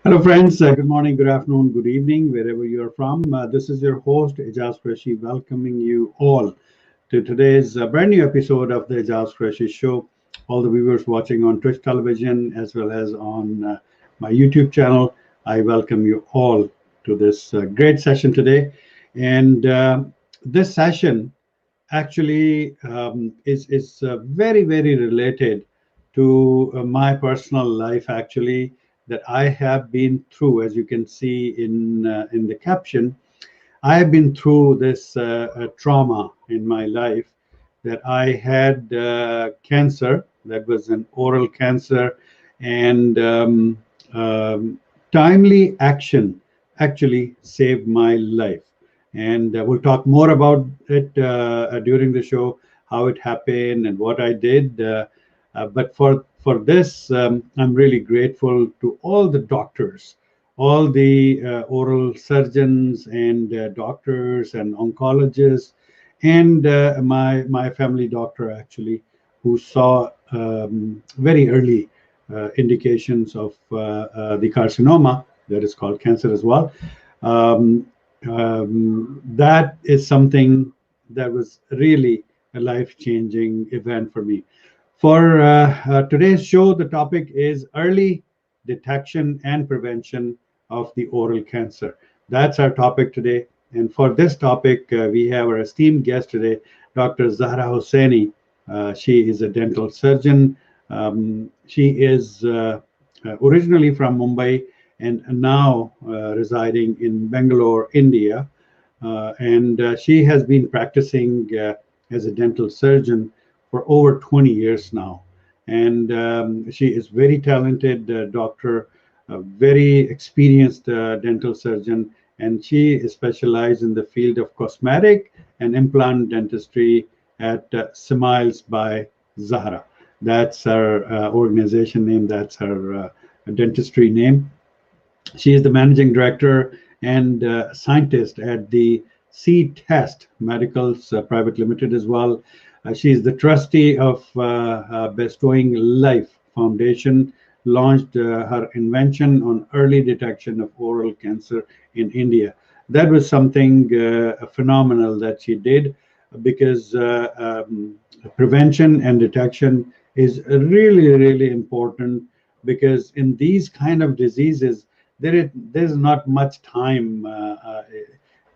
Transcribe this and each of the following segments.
Hello friends, good morning, good afternoon, good evening, wherever you are from. This is your host, Aijaz Qureshi, welcoming you all to today's brand new episode of the Aijaz Qureshi Show. All the viewers watching on Twitch television as well as on my YouTube channel, I welcome you all to this great session today. And this session actually is very, very related to my personal life, actually, that I have been through. As you can see in the caption, I have been through this trauma in my life, that I had cancer. That was an oral cancer, and timely action actually saved my life. And we'll talk more about it during the show, how it happened and what I did. But for this, I'm really grateful to all the doctors, all the oral surgeons and doctors and oncologists, and my family doctor actually, who saw very early indications of the carcinoma that is called cancer as well. That is something that was really a life-changing event for me. For today's show, the topic is early detection and prevention of the oral cancer. That's our topic today. And for this topic, we have our esteemed guest today, Dr. Zahra Hussaini. She is a dental surgeon. She is originally from Mumbai and now residing in Bangalore, India. And she has been practicing as a dental surgeon for over 20 years now. And she is very talented doctor, a very experienced dental surgeon, and she is specialized in the field of cosmetic and implant dentistry at Smiles by Zahra. That's her organization name, that's her dentistry name. She is the managing director and scientist at the CTest Medicals Pvt Ltd as well. She is the trustee of Bestowing Life Foundation, launched her invention on early detection of oral cancer in India. That was something phenomenal that she did, because prevention and detection is really, really important, because in these kind of diseases, there's not much time.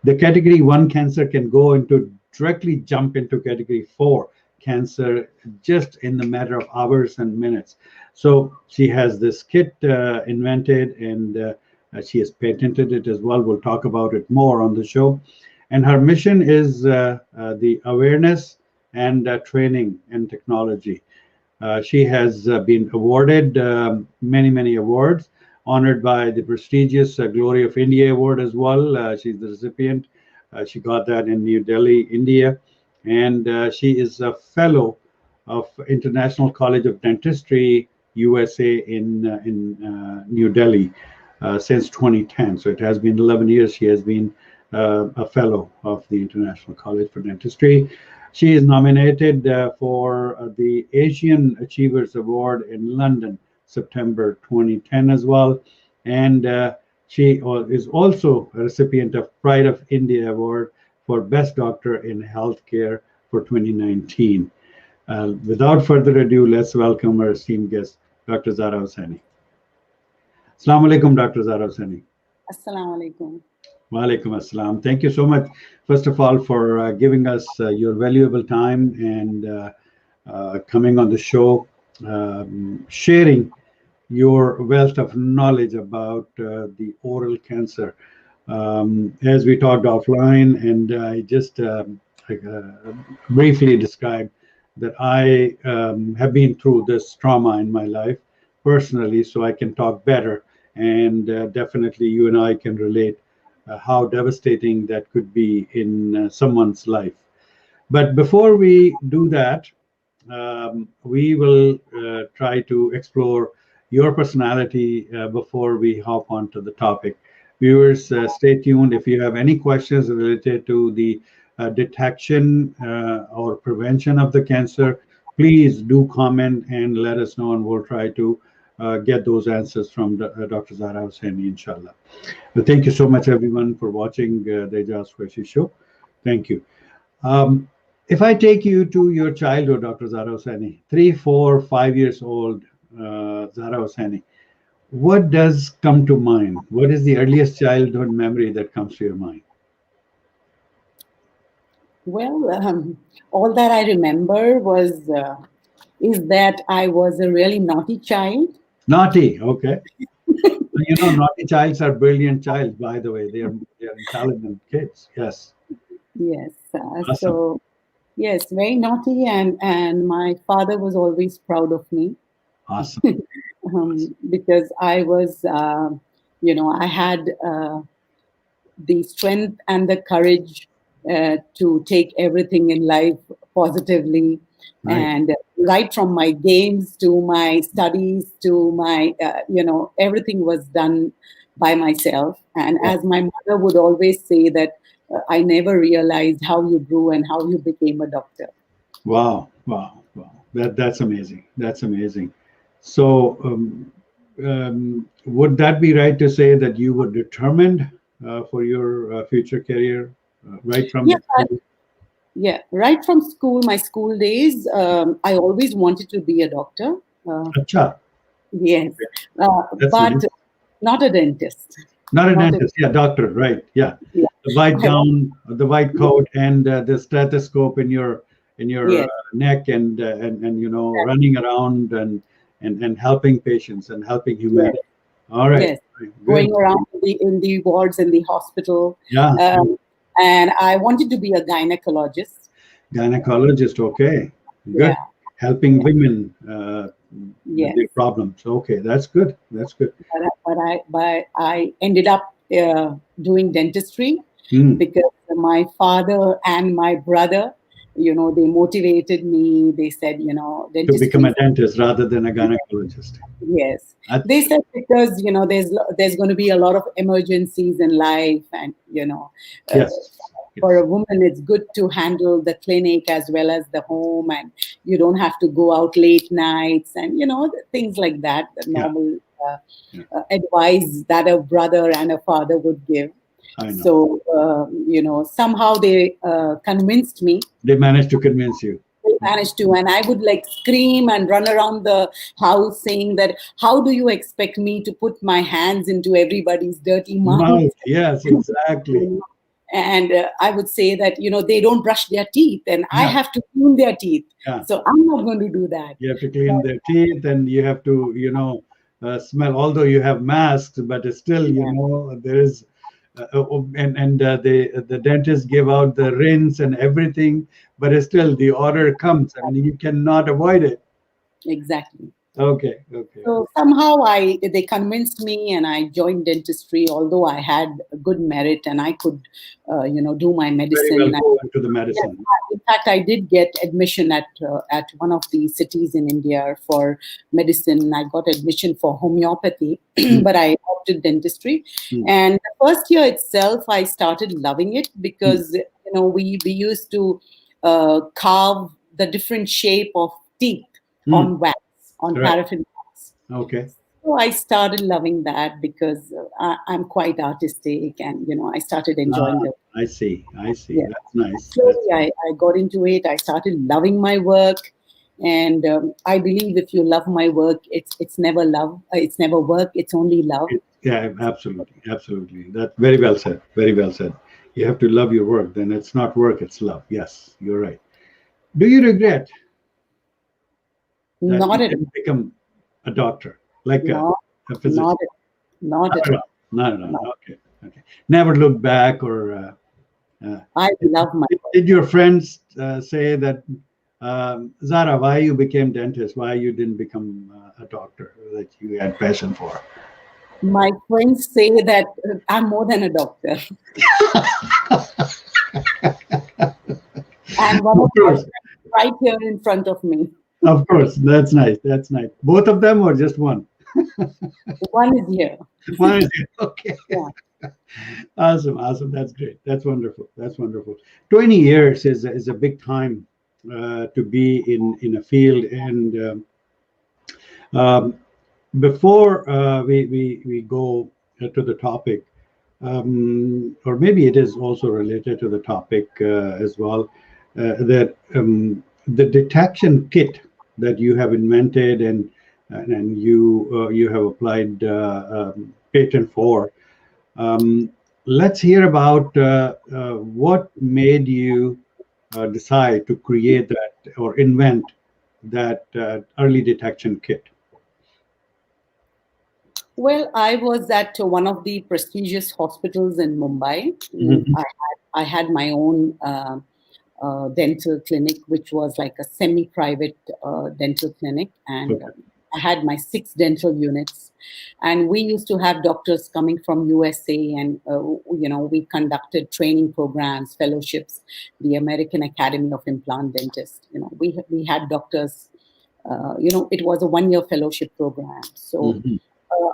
The category 1 cancer can go into directly jump into category 4 cancer just in the matter of hours and minutes. So she has this kit invented, and she has patented it as well. We'll talk about it more on the show. And her mission is the awareness and training and technology. She has been awarded many, many awards, honored by the prestigious Glory of India Award as well. She's the recipient. She got that in New Delhi, India. And she is a fellow of International College of Dentistry, USA in New Delhi since 2010. So it has been 11 years she has been a fellow of the International College for Dentistry. She is nominated for the Asian Achievers Award in London, September 2010 as well. And she is also a recipient of Pride of India Award for Best Doctor in Healthcare for 2019. Without further ado, let's welcome our esteemed guest, Dr. Zahra Hussaini. Assalamu alaikum, Dr. Zahra Hussaini. Assalamu alaikum. Walaikum assalam. Thank you so much, first of all, for giving us your valuable time and coming on the show, sharing your wealth of knowledge about the oral cancer. As we talked offline, and I just briefly described that I have been through this trauma in my life personally, so I can talk better. And definitely, you and I can relate how devastating that could be in someone's life. But before we do that, we will try to explore your personality before we hop onto the topic. Viewers, stay tuned. If you have any questions related to the detection or prevention of the cancer, please do comment and let us know, and we'll try to get those answers from Dr. Zahra Hussaini, inshallah. Well, thank you so much, everyone, for watching the Aijaz Qureshi show. Thank you. Um, if I take you to your childhood, Dr. Zahra Hussaini, 3, 4, 5 years old, Zahra Hussaini, what does come to mind? What is the earliest childhood memory that comes to your mind? Well, all that I remember is that I was a really naughty child. Naughty, okay. You know, naughty childs are brilliant childs, by the way. They are intelligent kids. Yes. Yes. Awesome. So, yes, very naughty, and my father was always proud of me Awesome. because I was, I had the strength and the courage to take everything in life positively. Right. And right from my games to my studies to my, everything was done by myself. And Yeah. as my mother would always say that I never realized how you grew and how you became a doctor. Wow. Wow. Wow. That's amazing. That's amazing. So, would that be right to say that you were determined for your future career right from Yeah, the school? yeah. Right from school, my school days, I always wanted to be a doctor. Acha. Yes, That's but nice. not a dentist. Not a Not a dentist, yeah, doctor, right? Yeah, yeah. the white I want, gown, the white coat, and the stethoscope in your yes, neck, and running around and helping patients and helping yes, humanity. All right, yes. right, good. Going around in the wards in the hospital, Yeah, um, and I wanted to be a gynecologist. gynecologist. Okay, good. Yeah, Helping yeah, women with yes. their problems. Okay, that's good. That's good. But I ended up doing dentistry Hmm. because my father and my brother, they motivated me. They said, To become dentistry. a dentist rather than a gynecologist. Yes, they That's said because there's going to be a lot of emergencies in life, and uh, yes, for yes, a woman it's good to handle the clinic as well as the home, and you don't have to go out late nights, and things like that. The yeah, normal yeah. advice that a brother and a father would give. I know. So somehow they convinced me. They managed to convince you. They managed to, and I would like scream and run around the house saying that, how do you expect me to put my hands into everybody's dirty mouth? Mouth, yes, exactly. And I would say that they don't brush their teeth and I Yeah, have to clean their teeth, yeah. so I'm not going to do that. You have to clean their teeth, and you have to, smell. Although you have masks, but it's still, Yeah, there is, and the dentist give out the rinse and everything, but it's still the order comes. I mean, you cannot avoid it. exactly. Okay, okay. So somehow they convinced me, and I joined dentistry. Although I had a good merit and I could, do my Very well medicine. go into the Yeah, medicine. in fact, I did get admission at one of the cities in India for medicine. I got admission for homeopathy, Hmm, but I opted dentistry. hmm, And the first year itself, I started loving it hmm. because we used to carve the different shape of teeth Hmm. on wax, on Right. paraffin wax. Okay. So I started loving that because I'm quite artistic, and I started Ah, enjoying the. I see. I see. Yeah. That's nice. That's Slowly, I got into it. I started loving my work. And I believe if you love my work, it's never love, it's never work, it's only love. Yeah, absolutely, absolutely. That's very well said. Very well said. You have to love your work. Then it's not work; it's love. Yes, you're right. Do you regret that you Not at didn't become a doctor, like not a not physician? at, not Not at at all. all. Not at all. No, Okay. Okay. Never look back, or uh, I love my work. did your friends say that, Zara, why you became dentist? Why you didn't become a doctor that you had passion for? My friends say that I'm more than a doctor. And one Of of my course. friends right here in front of me. Of course. That's nice. That's nice. Both of them, or just one? One is here. One is it. Okay. Yeah. Awesome. Awesome. That's great. That's wonderful. That's wonderful. 20 years is a big time to be in a field. And um, before we go to the topic, or maybe it is also related to the topic as well, that the detection kit that you have invented and you have applied patent for. Um, let's hear about what made you decide to create that or invent that early detection kit. Well, I was at one of the prestigious hospitals in Mumbai. Mhm. I had my own dental clinic, which was like a semi-private dental clinic, and Okay. I had my 6 dental units, and we used to have doctors coming from USA, and we conducted training programs, fellowships, the American Academy of Implant Dentists. We had doctors. It was a 1-year fellowship program. So Mhm.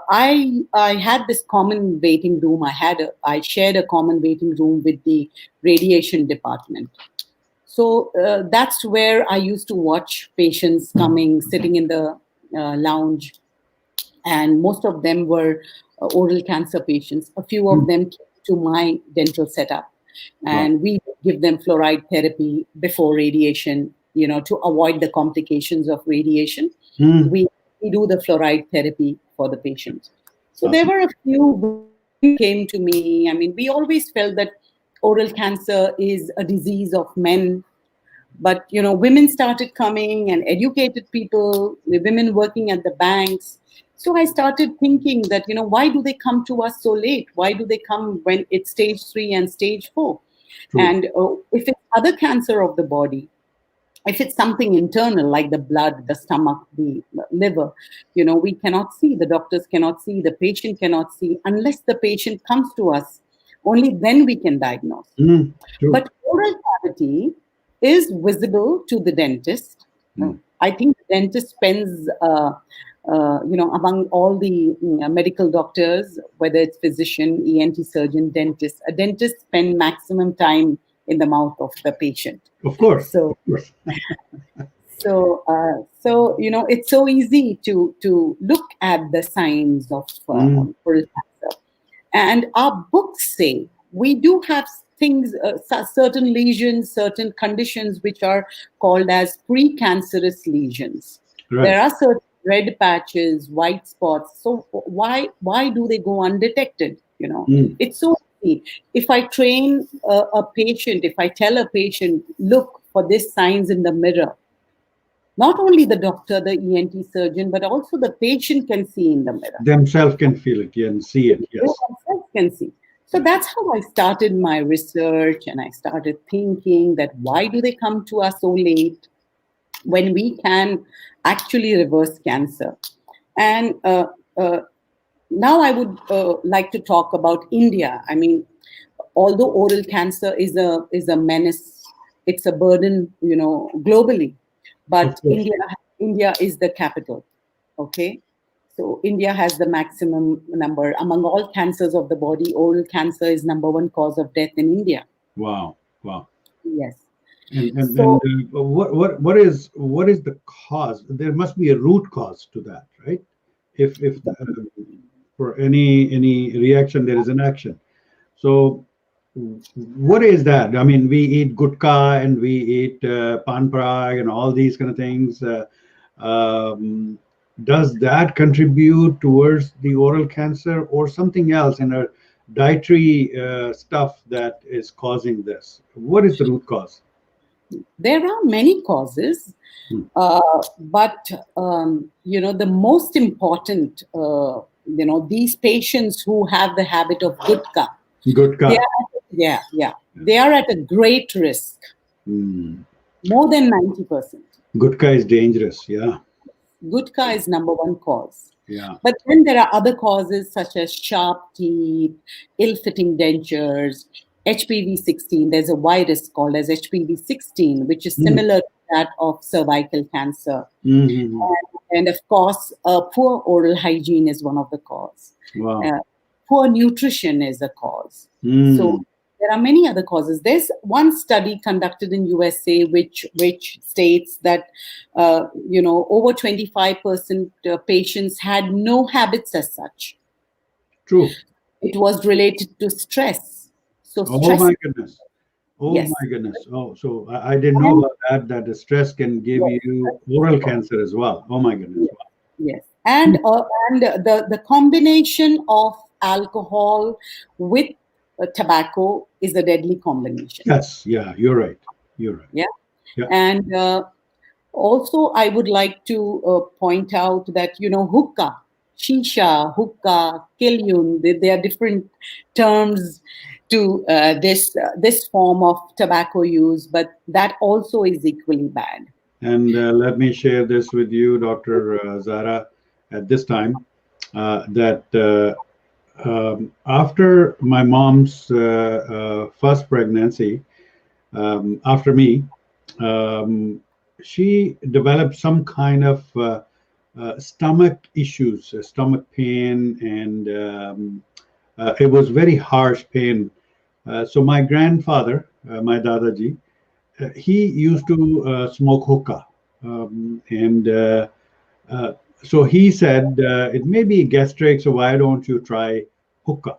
I had this common waiting room. I shared a common waiting room with the radiation department. So that's where I used to watch patients coming, sitting in the lounge, and most of them were oral cancer patients. A few of Mm. them came to my dental setup, Wow. and we give them fluoride therapy before radiation, to avoid the complications of radiation. Mm. We do the fluoride therapy for the patient. So there Awesome. were a few women came to me. I mean, we always felt that oral cancer is a disease of men, but women started coming, and educated people, the women working at the banks. So I started thinking that, why do they come to us so late? Why do they come when it's stage 3 and stage 4? True. And if it's other cancer of the body, if it's something internal like the blood, the stomach, the liver, we cannot see, the doctors cannot see, the patient cannot see, unless the patient comes to us. Only then we can diagnose. Mm. True. But oral cavity is visible to the dentist. Mm. I think the dentist spends, among all the medical doctors, whether it's physician, ENT surgeon, dentist, a dentist spend maximum time in the mouth of the patient. Of course. So Of course. it's so easy to look at the signs of Mm. oral cancer. And our books say we do have things, certain lesions, certain conditions which are called as precancerous lesions. Right. There are certain red patches, white spots. So why do they go undetected? Mm. It's so easy. If I train a patient, if I tell a patient, look for these signs in the mirror, not only the doctor, the ENT surgeon, but also the patient can see in the mirror. Themselves can feel it and see it. They Yes. themselves can see. So Yeah. that's how I started my research, and I started thinking that why do they come to us so late when we can actually reverse cancer? And uh, now I would like to talk about India. I mean, although oral cancer is a menace, it's a burden, globally. Of But course. India is the capital. Okay, so India has the maximum number among all cancers of the body. Oral cancer is number 1 cause of death in India. Wow. Wow. Yes. And So what is the cause? There must be a root cause to that, right? If for any reaction there is an action. So what is that? I mean, we eat gutka and we eat pan prag and all these kind of things. Um, does that contribute towards the oral cancer or something else in our dietary stuff that is causing this? What is the root cause? There are many causes, Hmm. but the most important, these patients who have the habit of gutka, they Gutka. are, yeah, they are at a great risk, Hmm. more than 90%. Gutka is dangerous. Yeah. Gutka is number one cause. Yeah. But then there are other causes such as sharp teeth, ill-fitting dentures, HPV-16. There's a virus called as HPV-16, which is Hmm. similar to that of cervical cancer. Hmm. And of course, poor oral hygiene is one of the cause. Wow. Uh, Poor nutrition is a cause. So Hmm. there are many other causes. There's one study conducted in USA which states that over 25% patients had no habits as such. True. It was related to stress. So Oh stress, my goodness. Oh yes, my goodness. Oh, so I didn't know and about that, that the stress can give yes, you oral cancer as well. Oh my goodness. yes, yes. And the combination of alcohol with tobacco is a deadly combination. Yes, yeah, you're right. You're right. Yeah, Yeah. and also I would like to point out that hookah, shisha, hookah, kilyun, they are different terms to this form of tobacco use, but that also is equally bad. And let me share this with you, Dr. Zara, at this time, that after my mom's first pregnancy, after me, um, she developed some kind of stomach issues, stomach pain, and it was very harsh pain. So my grandfather, my Dadaji, he used to smoke hookah, and uh, so he said it may be gastric, so why don't you try hookah?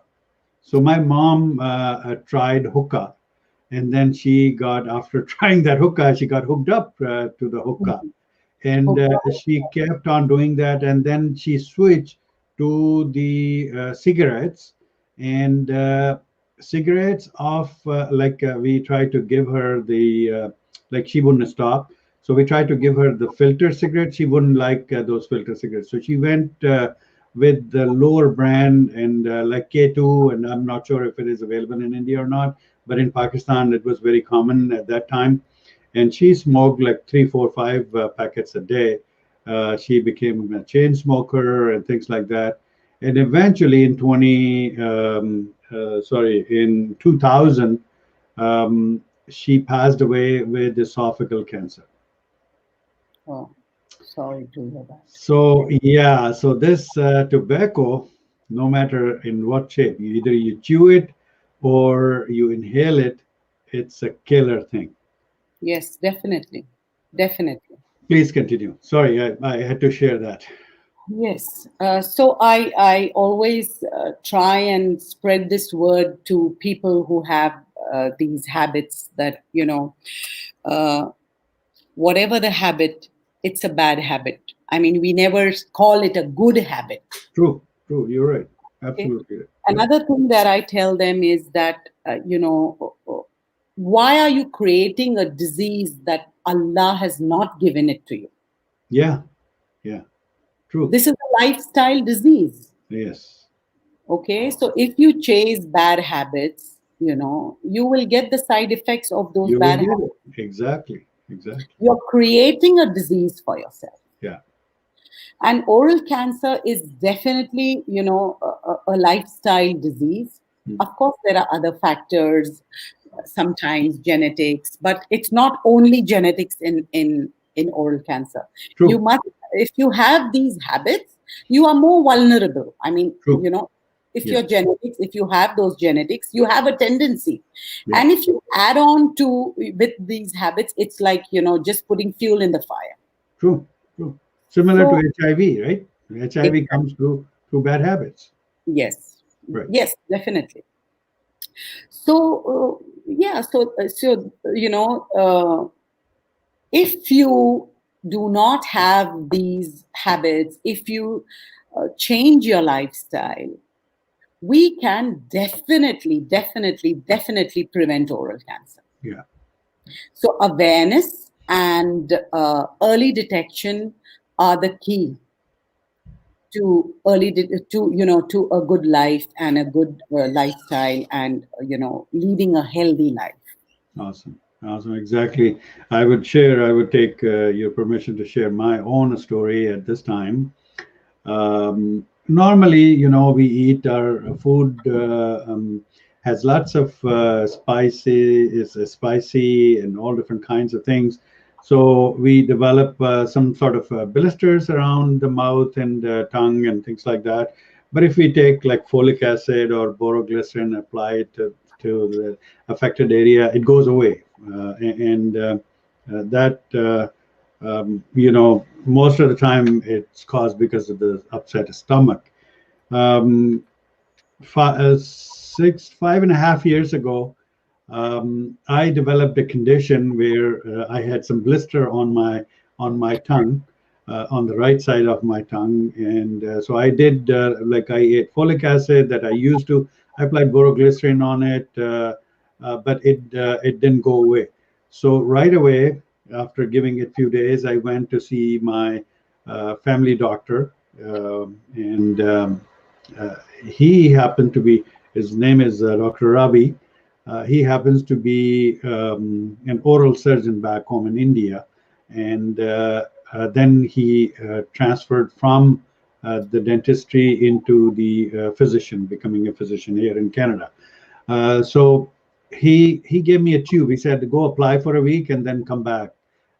So my mom tried hookah, and then she got, after trying that hookah, she got hooked up to the hookah, and Hookah, she kept on doing that, and then she switched to the cigarettes, and cigarettes of we tried to give her the like she wouldn't stop, so we tried to give her the filter cigarettes. She wouldn't like those filter cigarettes, so she went with the lower brand, and like K2, and I'm not sure if it is available in India or not, but in Pakistan it was very common at that time, and she smoked like three, four, five packets a day. She became a chain smoker and things like that. And eventually, in 2000, she passed away with esophageal cancer. oh, sorry to hear that. So yeah, so this tobacco, no matter in what shape, either you chew it or you inhale it, it's a killer thing. Yes, definitely, definitely. Please continue. Sorry, I had to share that. Yes. So I always try and spread this word to people who have these habits that, uh, whatever the habit, it's a bad habit. I mean, we never call it a good habit. True, true. You're right. Okay. Absolutely right. Yeah. Another thing that I tell them is that, why are you creating a disease that Allah has not given it to you? Yeah. Yeah. True. This is a lifestyle disease. Yes. Okay, so if you chase bad habits, you will get the side effects of those You will bad get habits. it. Exactly. Exactly. You're creating a disease for yourself. Yeah. And oral cancer is definitely, a lifestyle disease. Mm. Of course, there are other factors, sometimes genetics, but it's not only genetics in oral cancer. You True. must, if you have these habits, you are more vulnerable. I mean, True. if Yes. your genetics, if you have those genetics, you have a tendency. Yeah. And if you add on to with these habits, it's like, just putting fuel in the fire. True. True. Similar to So HIV, right? HIV exactly. comes through bad habits. Yes, Right. yes, definitely. So yeah, so if you do not have these habits, if you change your lifestyle, we can definitely prevent oral cancer. Yeah. So awareness and early detection are the key to to a good life and a good lifestyle, and leading a healthy life. Awesome. Awesome. Exactly. I would take your permission to share my own story at this time. Normally, we eat our food has lots of spicy and all different kinds of things. So we develop some sort of blisters around the mouth and tongue and things like that. But if we take like folic acid or boroglycerin, apply it to the affected area, it goes away. And that most of the time it's caused because of the upset stomach. Um, 5.5 years ago, I developed a condition where I had some blister on my tongue, on the right side of my tongue, and so I did like I ate folic acid that I used to. I applied boroglycerin on it, but it didn't go away. So right away, after giving it a few days, I went to see my family doctor, and he happened to be. His name is Dr. Ravi. He happens to be an oral surgeon back home in India, and then he transferred from the dentistry into the physician, becoming a physician here in Canada. So he gave me a tube. He said, "Go apply for a week and then come back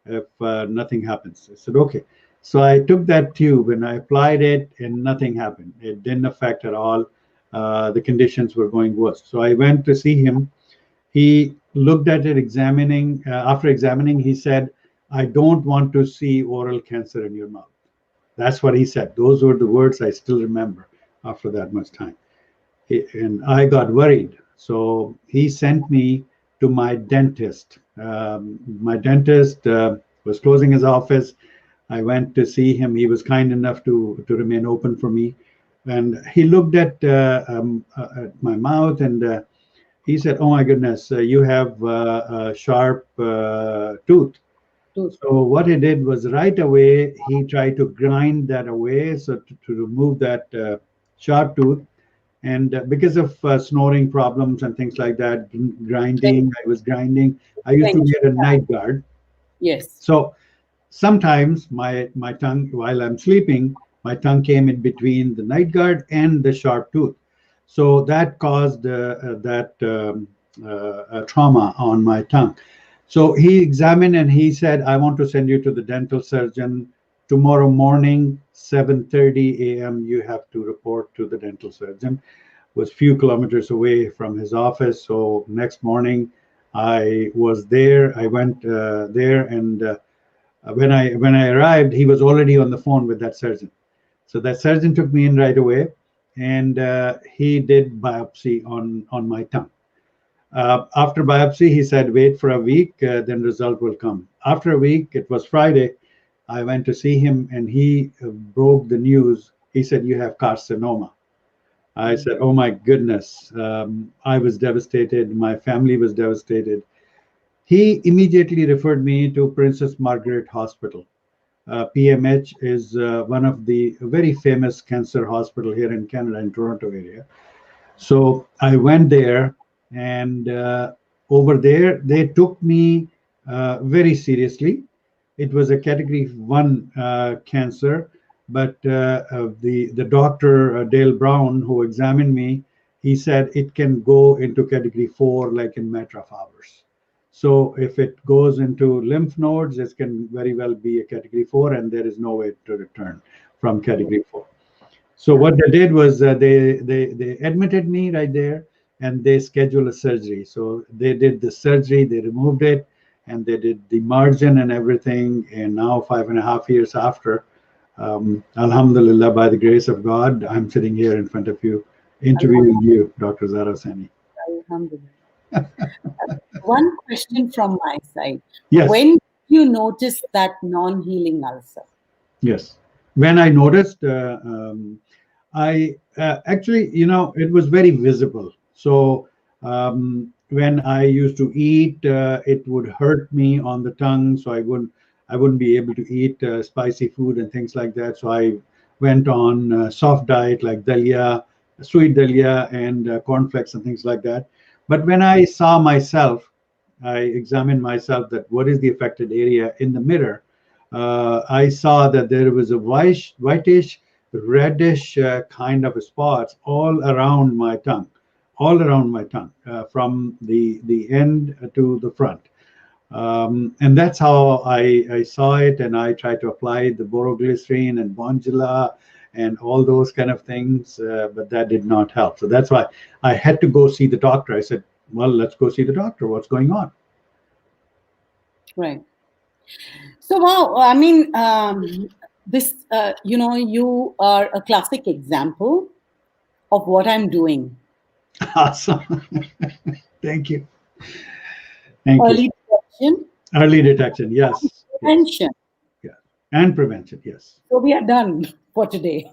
if nothing happens." I said, "Okay." So I took that tube and I applied it, and nothing happened. It didn't affect at all. The conditions were going worse. So I went to see him. He looked at it, examining. After examining, he said, "I don't want to see oral cancer in your mouth." That's what he said. Those were the words I still remember after that much time. And I got worried. So he sent me to my dentist. My dentist was closing his office. I went to see him. He was kind enough to remain open for me. And he looked at my mouth, and he said, "Oh my goodness, you have a sharp tooth." So what he did was right away, he tried to grind that away, so to remove that sharp tooth. And because of snoring problems and things like that, I was grinding. I used to wear a night guard. Yes. So sometimes my tongue, while I'm sleeping, my tongue came in between the night guard and the sharp tooth. So that caused that trauma on my tongue. So he examined and he said, "I want to send you to the dental surgeon tomorrow morning, 7:30 a.m. You have to report to the dental surgeon." Was few kilometers away from his office. So next morning, I was there. I went there, and when I arrived, he was already on the phone with that surgeon. So that surgeon took me in right away, and he did biopsy on my tongue. After biopsy, he said, "Wait for a week, then result will come." After a week, it was Friday. I went to see him, and he broke the news. He said, "You have carcinoma." I said, "Oh my goodness." I was devastated. My family was devastated. He immediately referred me to Princess Margaret Hospital. PMH is one of the very famous cancer hospital here in Canada, in Toronto area. So I went there, and over there they took me very seriously. It was a category 1 cancer, but the doctor Dale Brown, who examined me, he said it can go into category 4 like in matter of hours. So if it goes into lymph nodes, it can very well be a category 4, and there is no way to return from category 4. So what they did was they admitted me right there, and they scheduled a surgery. So they did the surgery, they removed it, and they did the margin and everything. And now 5.5 years after, Alhamdulillah, by the grace of God, I'm sitting here in front of you, interviewing you, Dr. Zahra Hussaini. Alhamdulillah. One question from my side. Yes. When you notice that non-healing ulcer? Yes. When I noticed, I actually, it was very visible. So when I used to eat, it would hurt me on the tongue, so I wouldn't be able to eat spicy food and things like that. So I went on soft diet like dalia, sweet dalia, and cornflakes and things like that. But when I saw myself, I examined myself that what is the affected area in the mirror. I saw that there was a whitish, reddish kind of spots all around my tongue, from the end to the front. And that's how I saw it, and I tried to apply the boroglycerine and Bonjela and all those kind of things, but that did not help. So that's why I had to go see the doctor. I said, well, let's go see the doctor. What's going on? Right. So, wow, I mean, this, you are a classic example of what I'm doing. Awesome. Thank you. Thank Early you. detection, Early detection, yes. prevention. Yes. And prevention, yes. So we are done for today.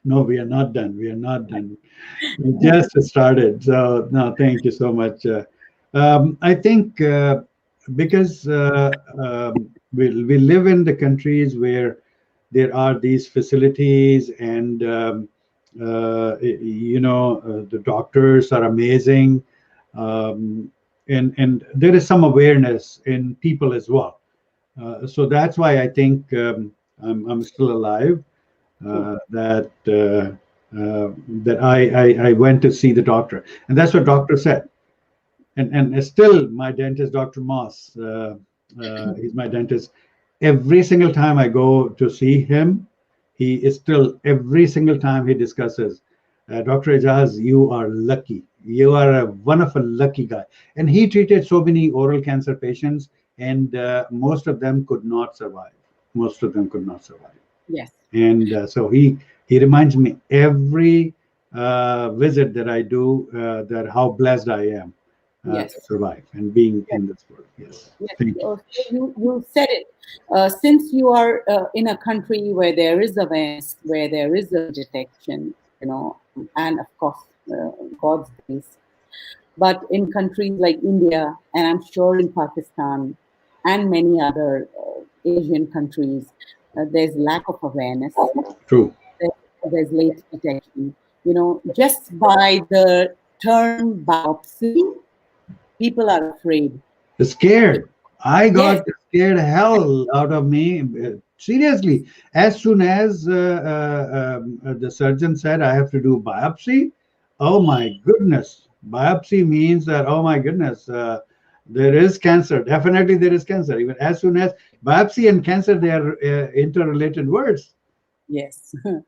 No, we are not done. We are not done. We just started. So, no, thank you so much. I think because we live in the countries where there are these facilities, and the doctors are amazing, and there is some awareness in people as well. So that's why I think I'm still alive. That I went to see the doctor, and that's what doctor said. And still, my dentist, Dr. Moss, he's my dentist. Every single time I go to see him, he is still, every single time he discusses, Dr. Aijaz, you are lucky. You are one of a lucky guy. And he treated so many oral cancer patients, and most of them could not survive. Most of them could not survive. Yes. And so he reminds me every visit that I do, that how blessed I am Yes. to survive and being Yes. in this world. Yes. Yes. Thank you. You said it. Since you are in a country where there is awareness, where there is a detection, and of course, God's grace. But in countries like India, and I'm sure in Pakistan, and many other Asian countries, there's lack of awareness. True. There's late detection. Just by the term biopsy, people are afraid. Scared. I got Yes. scared hell out of me. Seriously, as soon as the surgeon said I have to do biopsy, oh my goodness. Biopsy means that, oh my goodness, there is cancer. Definitely there is cancer. Even as soon as biopsy and cancer, they are interrelated words. Yes. Poor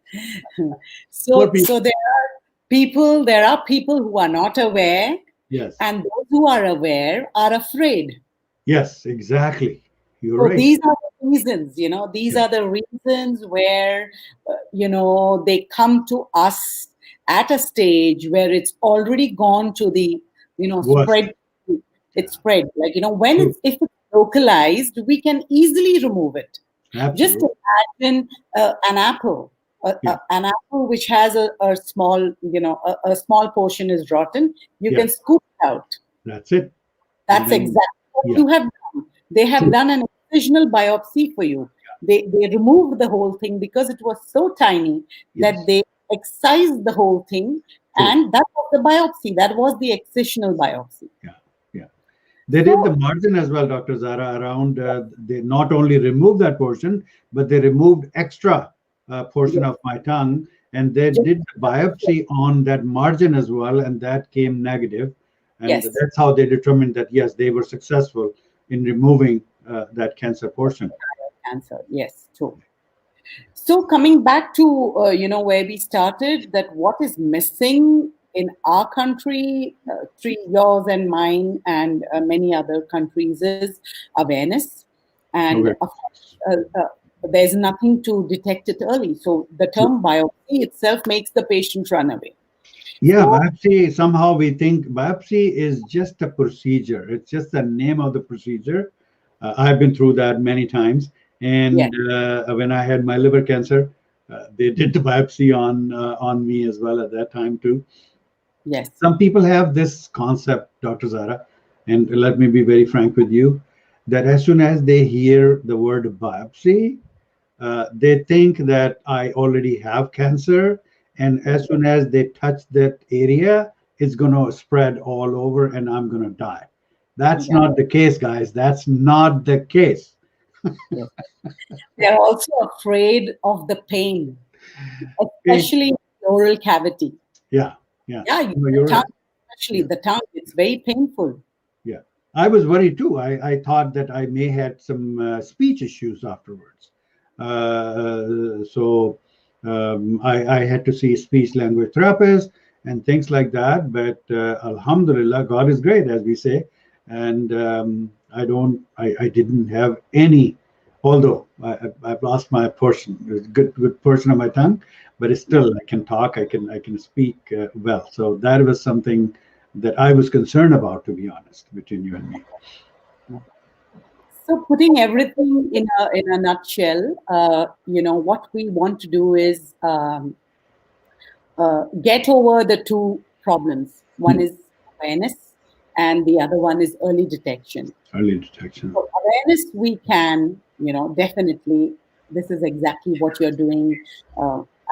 So people. there are people who are not aware, Yes. and those who are aware are afraid. Yes, exactly. You're So right. these are the reasons, these Yeah. are the reasons where, they come to us at a stage where it's already gone to the, Worst. spread. It's spread. Like, when True. if it's localized, we can easily remove it. Just Absolutely. imagine an apple, Yeah. an apple which has a small, a small portion is rotten. You Yeah. can scoop it out. That's it. That's Then, exactly what yeah. you have done. They have True. done an incisional biopsy for you. They removed the whole thing because it was so tiny Yes. that they excised the whole thing, True. and that was the biopsy. That was the excisional biopsy. Yeah. Yeah. They So- did the margin as well, Dr. Zahra, around, they not only removed that portion, but they removed extra portion of my tongue, and they did the biopsy on that margin as well, and that came negative. And Yes. that's how they determined that, yes, they were successful in removing that cancer portion. Cancer. Yes, true. So coming back to where we started, that what is missing in our country, yours and mine, and many other countries, is awareness, and Okay. of course, there's nothing to detect it early. So the term biopsy itself makes the patient run away. Yeah, So biopsy, somehow we think biopsy is just a procedure. It's just the name of the procedure. I've been through that many times. yes, And when I had my liver cancer, they did the biopsy on me as well at that time too. yes, Some people have this concept, Dr. Zara, and let me be very frank with you, that as soon as they hear the word biopsy, they think that I already have cancer, and as soon as they touch that area, it's going to spread all over and I'm going to die. That's yeah, not the case, guys. That's not the case. yes. They're also afraid of the pain, Okay. especially in the oral cavity. Yeah, yeah. Yeah, No, the you're tongue, right. especially Yeah, the tongue, it's very painful. yeah. I was worried too. I thought that I may had some speech issues afterwards. So I had to see speech language therapist and things like that. But Alhamdulillah, God is great, as we say. And I didn't have any, although I've lost my portion, a good portion of my tongue, but it's Yeah. still I can talk, I can speak well. So that was something that I was concerned about, to be honest, between you and me. So, putting everything in a nutshell, what we want to do is get over the two problems. One Hmm. is awareness, and the other one is early detection. Early detection. So, awareness, we can, definitely. This is exactly what you're doing.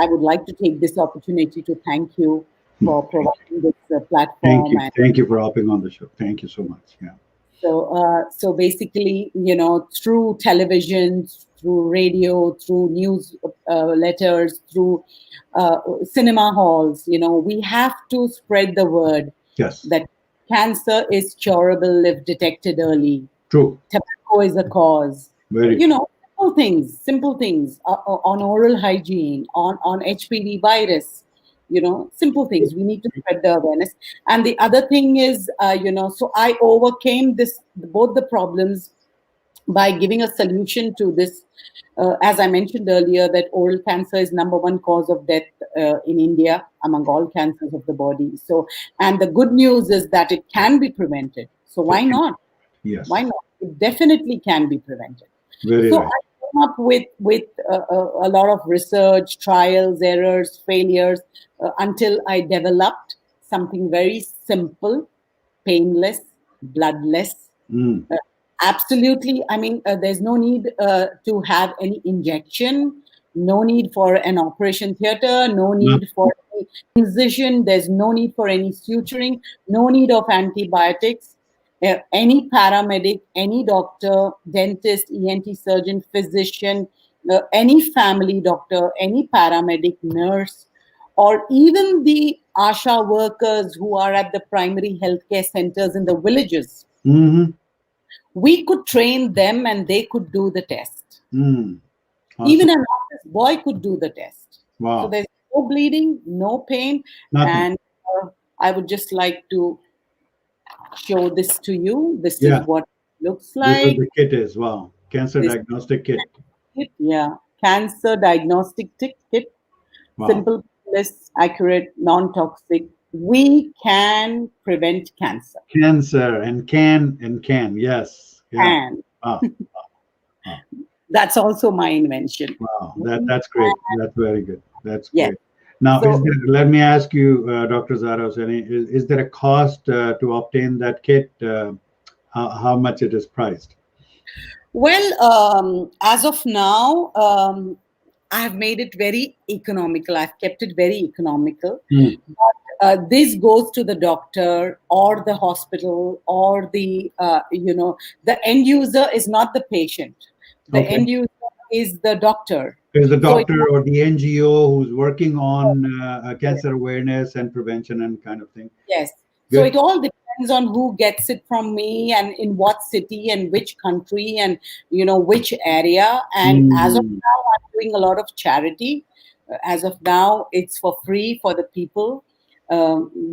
I would like to take this opportunity to thank you Hmm. for providing this Thank platform. you. And Thank you for hopping on the show. Thank you so much. Yeah. so basically, through television, through radio, through news letters, through cinema halls, we have to spread the word Yes. that cancer is curable if detected early. True. Tobacco is a cause. Very You true. know, simple things on oral hygiene, on HPV virus. Simple things. We need to spread the awareness. And the other thing is, so I overcame both the problems by giving a solution to this. As I mentioned earlier, that oral cancer is number one cause of death in India among all cancers of the body. So, and the good news is that it can be prevented. So It why can. not? Why Yes. not? It definitely can be prevented. Very So right. I came up with a lot of research, trials, errors, failures, until I developed something very simple, painless, bloodless. Mm. Uh, Absolutely. I mean, there's no need to have any injection, no need for an operation theater, no No. need for any incision, there's no need for any suturing, no need of antibiotics. Any paramedic, any doctor, dentist, ENT surgeon, physician, any family doctor, any paramedic, nurse, or even the ASHA workers who are at the primary healthcare centers in the villages, Mm-hmm. we could train them and they could do the test. Mm. Awesome. Even an office boy could do the test. So Wow. there's no bleeding, no pain. Nothing. And I would just like to show this to you. This is Yeah. what it looks This is like. the kit is wow. Cancer This diagnostic kit. kit, yeah, cancer diagnostic kit, Wow. simple, less accurate, non-toxic. We can prevent cancer. Cancer and can. Yes. Yeah. And Wow. Wow. that's also my invention. Wow. We That's great. That's very good. That's Yes. great. Now, So, let me ask you, Dr. Zahra Hussaini, is there a cost to obtain that kit? How much it is priced? well, as of now, I have made it very economical. I've kept it very economical. Hmm. But this goes to the doctor or the hospital or the end user is not the patient. The Okay. end user is the doctor. Is the So, doctor or the NGO who's working on cancer awareness and prevention and kind of thing? yes. So Good. it all depends on who gets it from me and in what city and which country and which area. And as of Mm. now, I'm doing a lot of charity. As of now, it's for free for the people.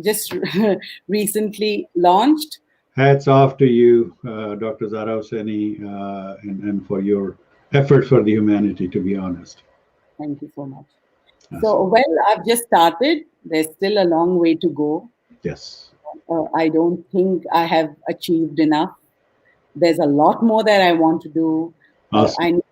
Just recently launched. Hats off to you, Dr. Zahra Hussaini, and for your efforts for the humanity, to be honest. Thank you so much. So, Awesome. well, I've just started. There's still a long way to go. Yes. I don't think I have achieved enough. There's a lot more that I want to do. Awesome.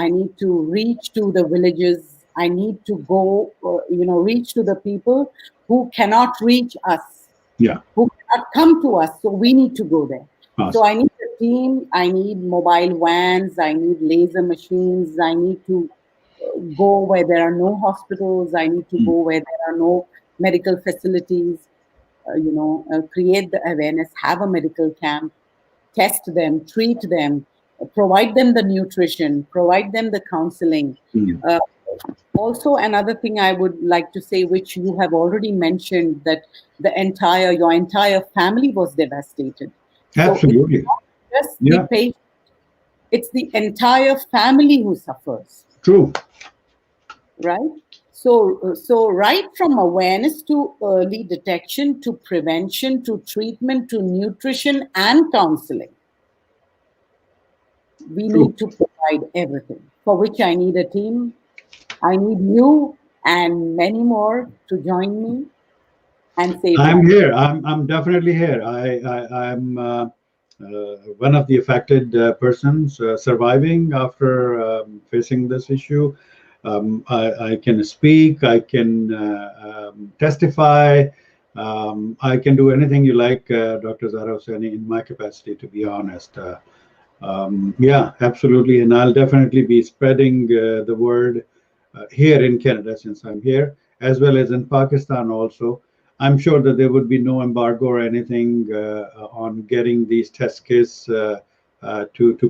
I need to reach to the villages. I need to go, reach to the people who cannot reach us, Yeah. who cannot come to us. So we need to go there. So Awesome. I need a team. I need mobile vans. I need laser machines. I need to go where there are no hospitals. I need to Mm. go where there are no medical facilities. Create the awareness, have a medical camp, test them, treat them, provide them the nutrition, provide them the counseling. Mm. Uh, Also, another thing I would like to say, which you have already mentioned, that your entire family was devastated. So it's Absolutely. not just the Yeah. patient, it's the entire family who suffers, True. right? So right from awareness to early detection to prevention to treatment to nutrition and counseling, we True. need to provide everything, for which I need a team. I need you and many more to join me and save I'm lives. here. I'm definitely here. I'm one of the affected persons surviving after facing this issue. I can speak. I can testify. I can do anything you like, Dr. Zahra Hussaini, in my capacity, to be honest. Yeah, absolutely. And I'll definitely be spreading the word here in Canada, since I'm here, as well as in Pakistan also. I'm sure that there would be no embargo or anything on getting these test kits to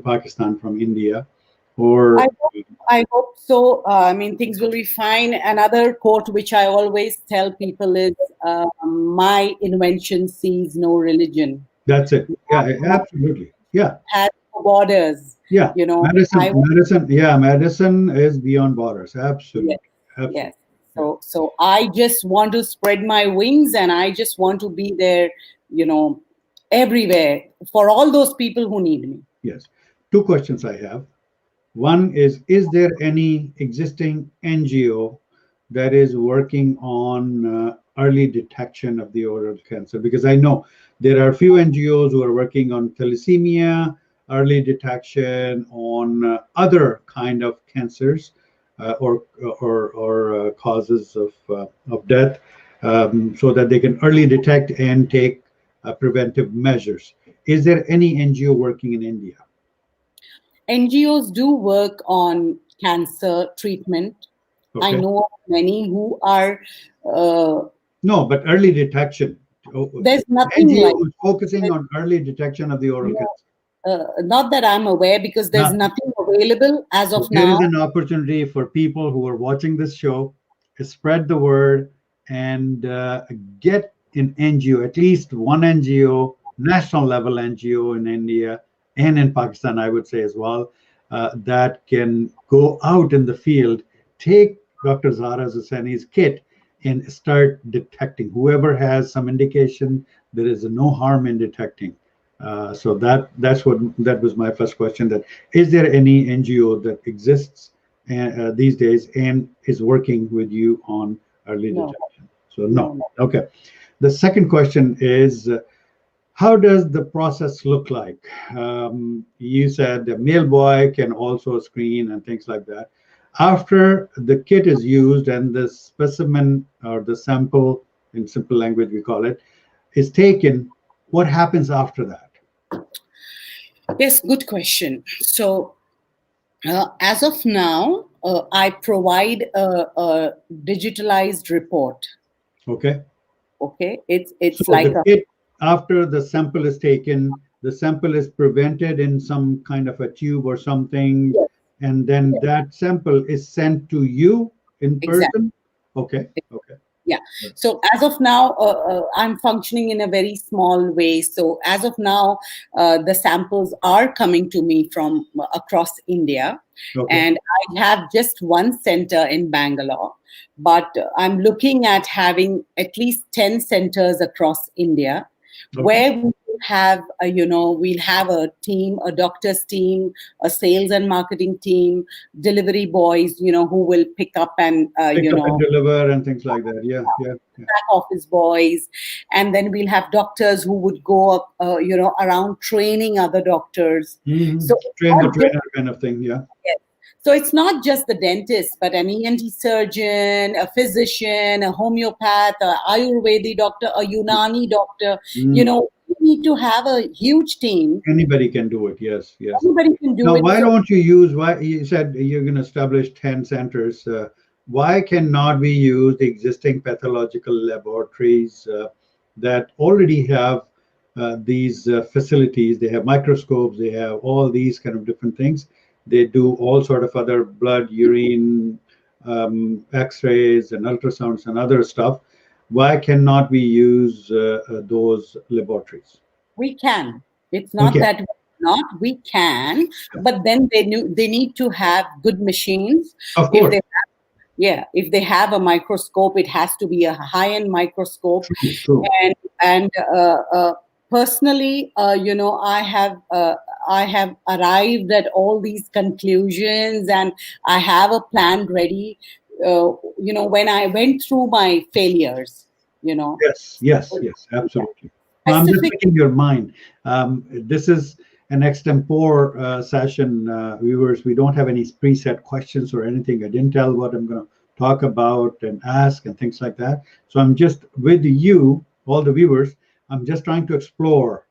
Pakistan from India. I Or hope, I hope so. I mean, things will be fine. Another quote which I always tell people is, "My invention sees no religion, that's it. Yeah, absolutely. Yeah, has no borders." yeah. You know, Medicine, I medicine. Yeah, medicine is beyond borders. Yes, Absolutely, yes. absolutely. Yeah. So I just want to spread my wings and I just want to be there, you know, everywhere for all those people who need me. Yes. Two questions I have. One is there any existing NGO that is working on early detection of the oral cancer? Because I know there are a few NGOs who are working on thalassemia, early detection, on other kind of cancers or causes of death, so that they can early detect and take preventive measures. Is there any NGO working in India? NGOs do work on cancer treatment. I Okay. know of many who are, uh, No, but early detection. there's nothing like, NGO is focusing on early detection of the oral no, cancer. not that I'm aware, because there's Now, nothing available as so of there is now. an opportunity for people who are watching this show to spread the word and get an NGO, at least one NGO, national level NGO in India and in Pakistan, I would say as well, that can go out in the field, take Dr. Zahra Hussaini's kit and start detecting. Whoever has some indication, there is no harm in detecting. So that was my first question. That is there any NGO that exists these days and is working with you on early No, detection? So no, no. no. Okay. The second question is, how does the process look like? You said the mail boy can also screen and things like that. After the kit is used and the specimen or the sample, in simple language we call it, is taken, what happens after that? Yes, good question. So, as of now, I provide a digitalized report. Okay. Okay, So it's like the a, kit, after the sample is taken, the sample is prevented in some kind of a tube or something, yes, and then yes, that sample is sent to you in exactly. person. Okay. Okay. Yeah. So as of now, I'm functioning in a very small way. So as of now, the samples are coming to me from across India, Okay. and I have just one center in Bangalore, but I'm looking at having at least 10 centers across India Okay. where we have, we'll have a team, a doctor's team, a sales and marketing team, delivery boys, who will pick up and, Pick up and deliver and things like that. Yeah, yeah, yeah. back office boys. And then we'll have doctors who would go up, around training other doctors. Mm-hmm. So Train the trainer kind of thing. Yeah. yes. So it's not just the dentist, but an ENT surgeon, a physician, a homeopath, a Ayurvedic doctor, a Unani doctor. Mm. We need to have a huge team. Anybody can do it. Yes, yes. Anybody can do Now, it. why So don't you use? Why you said you're going to establish 10 centers? Why cannot we use the existing pathological laboratories that already have these facilities? They have microscopes. They have all these kind of different things. They do all sort of other blood, urine, X-rays, and ultrasounds and other stuff. Why cannot we use those laboratories? we can. It's We not can, that we can, yeah. but then they need to have good machines. Of If course. they if they have a microscope, it has to be a high-end microscope. True, true. And personally, I have arrived at all these conclusions, and I have a plan ready. When I went through my failures, Yes, yes, yes, absolutely. No, I'm just specific. picking your mind. This is an extempore session, viewers. We don't have any preset questions or anything. I didn't tell what I'm going to talk about and ask and things like that. So I'm just with you, all the viewers. I'm just trying to explore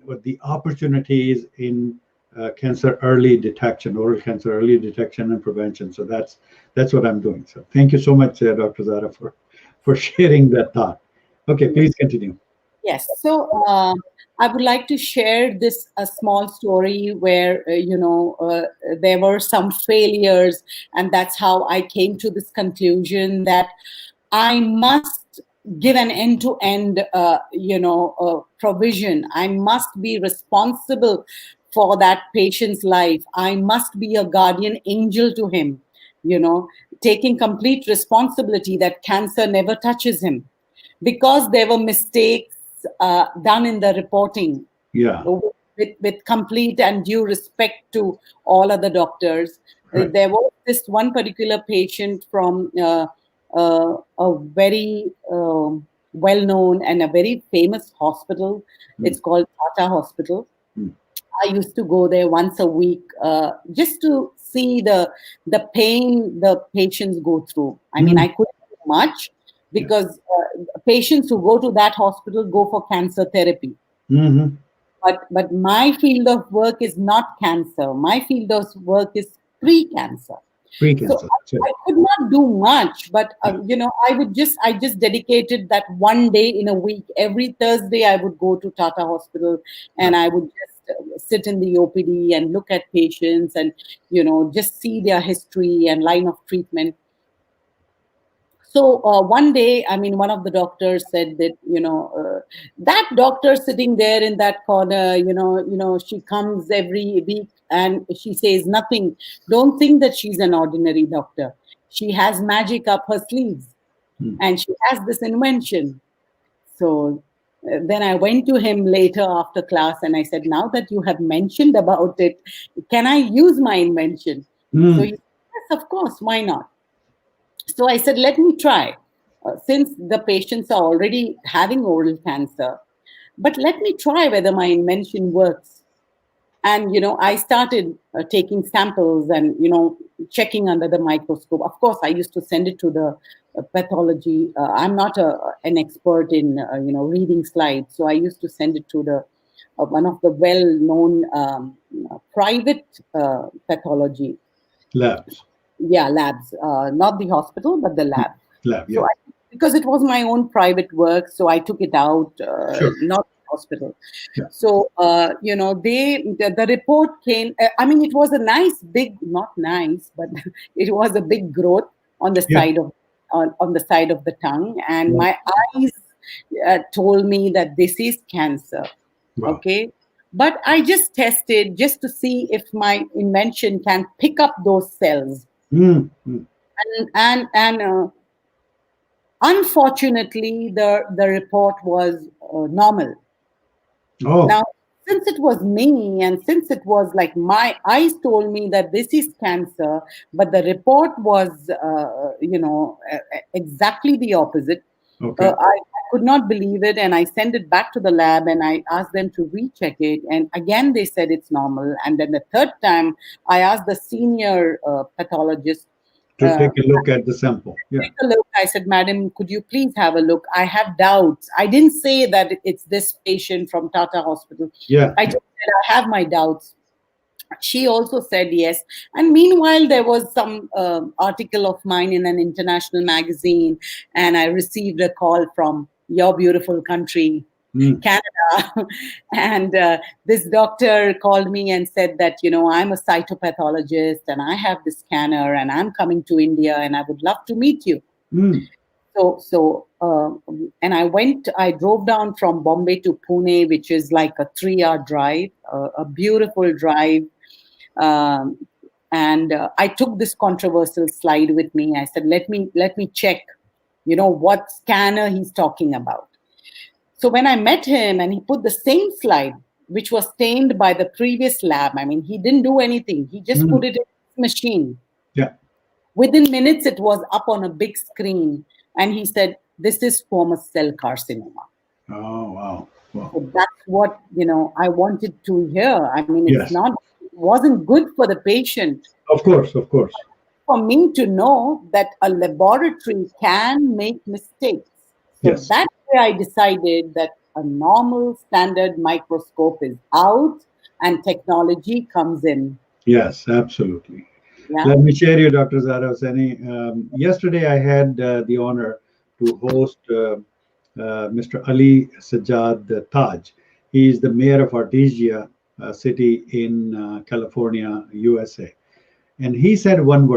what the opportunities in cancer early detection, oral cancer early detection and prevention. So that's what I'm doing. So thank you so much, Dr. Zahra, for sharing that thought. Okay, please continue. Yes. So I would like to share this a small story where there were some failures, and that's how I came to this conclusion that I must give an end-to-end, provision. I must be responsible for that patient's life. I must be a guardian angel to him, taking complete responsibility that cancer never touches him, because there were mistakes done in the reporting. Yeah. With complete and due respect to all other doctors. Right. There was this one particular patient from a very well-known and a very famous hospital. It's called Tata Hospital. I used to go there once a week just to see the pain the patients go through. I mean, I couldn't do much because patients who go to that hospital go for cancer therapy. Mm-hmm. But my field of work is not cancer. My field of work is pre-cancer. Pre-cancer. So I could not do much, but I just dedicated that one day in a week. Every Thursday, I would go to Tata Hospital, and I would just sit in the OPD and look at patients, and just see their history and line of treatment. So one day, I mean, one of the doctors said that that doctor sitting there in that corner, she comes every week and she says nothing. Don't think that she's an ordinary doctor. She has magic up her sleeves, and she has this invention. So then I went to him later after class and I said, now that you have mentioned about it, can I use my invention? So he said, yes, of course, why not? So I said, let me try. Since the patients are already having oral cancer, but let me try whether my invention works. And, I started taking samples and, checking under the microscope. Of course, I used to send it to the pathology. I'm not an expert in, reading slides. So I used to send it to the one of the well-known private pathology labs. Yeah, labs. Not the hospital, but the lab. Lab, So yeah. because it was my own private work, so I took it out, Sure. not the hospital. Yeah. So the report came. I mean, it was a nice big, not nice, but it was a big growth on the Yeah. side of on the side of the tongue, and Yeah. my eyes told me that this is cancer. Wow. Okay. But I just tested just to see if my invention can pick up those cells. And unfortunately, the report was normal. Oh, Now, since it was me, and since it was like my eyes told me that this is cancer, but the report was, exactly the opposite. okay. I could not believe it, and I sent it back to the lab, and I asked them to recheck it, and again they said it's normal. And then the third time, I asked the senior pathologist. To take a look at the sample. Yeah. Take a look. I said, Madam, could you please have a look? I have doubts. I didn't say that it's this patient from Tata Hospital. Yeah. I just said, I have my doubts. She also said yes. And meanwhile, there was some article of mine in an international magazine, and I received a call from your beautiful country, Mm. Canada. And this doctor called me and said that, I'm a cytopathologist and I have this scanner and I'm coming to India and I would love to meet you. Mm. And I drove down from Bombay to Pune, which is like a 3-hour drive, a beautiful drive. Um, and I took this controversial slide with me. I said, let me check, what scanner he's talking about. So when I met him and he put the same slide, which was stained by the previous lab, I mean, he didn't do anything. He just Mm. put it in his machine. Yeah. Within minutes, it was up on a big screen. And he said, this is squamous cell carcinoma. Oh, wow. Wow. So that's what, I wanted to hear. I mean, Yes. it wasn't good for the patient. Of course. Of course. For me to know that a laboratory can make mistakes. So Yes. that's where I decided that a normal standard microscope is out and technology comes in. Yes, absolutely. Yeah. Let me share you, Dr. Zahra Hussaini. Yesterday, I had the honor to host Mr. Ali Sajjad Taj. He is the mayor of Artesia city in California, USA. And he said one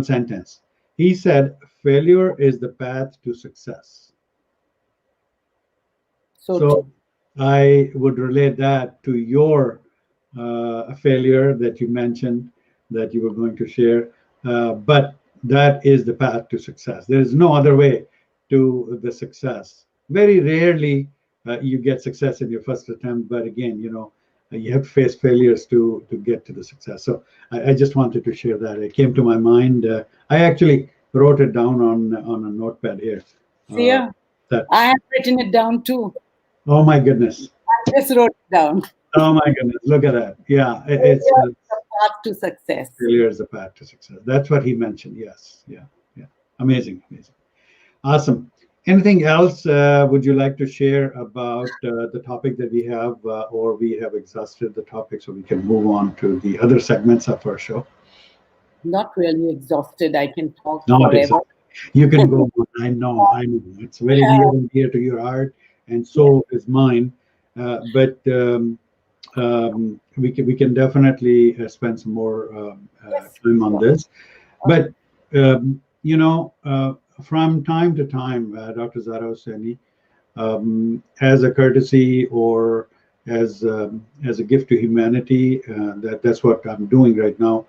sentence. He said, failure is the path to success. So So I would relate that to your failure that you mentioned that you were going to share. But that is the path to success. There is no other way to the success. Very rarely you get success in your first attempt, but again, you have to face failures to get to the success. So I just wanted to share that. It came to my mind. I actually wrote it down on a notepad here. yeah, That I have written it down too. Oh my goodness. I just wrote it down. Oh my goodness. Look at that. Yeah, it's Failure is the path to success. failure is the path to success. That's what he mentioned. Yes. Yeah. Yeah. Amazing. Amazing. Awesome. Anything else would you like to share about the topic that we have, or we have exhausted the topic so we can move on to the other segments of our show? Not really exhausted. I can talk Not forever. exactly. You can go on. I know. I know. It's very Yeah. near and dear to your heart, and so is mine. But we can definitely spend some more Yes. time on this. But from time to time, Dr. Zahra Hussaini, as a courtesy or as a gift to humanity, that's what I'm doing right now,